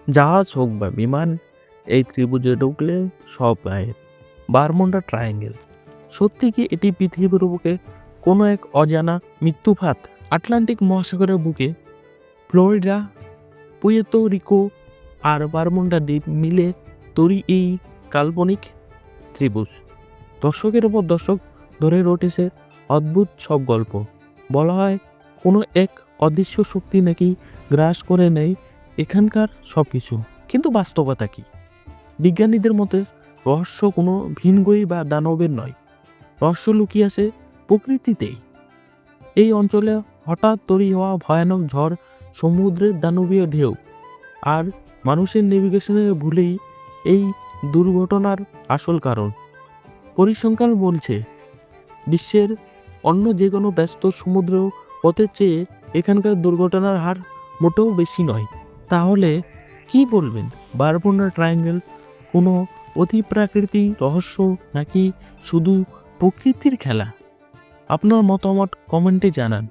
জাহাজ হোক বা বিমান, এই ত্রিভুজে ঢুকলে সব গায়েব। বারমুডা ট্রায়াঙ্গেল, সত্যি কি এটি পৃথিবীর বুকে কোনো এক অজানা মৃত্যুফাত? আটলান্টিক মহাসাগরের বুকে ফ্লোরিডা, পুয়ের্তো রিকো আর বারমুডা দ্বীপ মিলে তৈরি এই কাল্পনিক ত্রিভুজ দর্শকের ওপর দর্শক ধরে রটেছে অদ্ভুত সব গল্প। বলা হয় কোনো এক অদৃশ্য শক্তি নাকি গ্রাস করে নেয় এখানকার সব কিছু। কিন্তু বাস্তবতা কি? বিজ্ঞানীদের মতে রহস্য কোনো ভিনগ্রহী বা দানবের নয়, রহস্য লুকিয়ে আছে প্রকৃতিতেই। এই অঞ্চলে হঠাৎ তৈরি হওয়া ভয়ানক ঝড়, সমুদ্রের দানবীয় ঢেউ আর মানুষের নেভিগেশনের ভুলেই এই দুর্ঘটনার আসল কারণ। পরিসংখ্যান বলছে বিশ্বের অন্য যে কোনো ব্যস্ত সমুদ্র পথের চেয়ে এখানকার দুর্ঘটনার হার মোটেও বেশি নয়। তাহলে কি বলবেন, বারমুডা ট্রায়াঙ্গেল কোনো অতিপ্রাকৃতিক রহস্য নাকি শুধু প্রকৃতির খেলা? আপনার মতামত কমেন্টে জানান।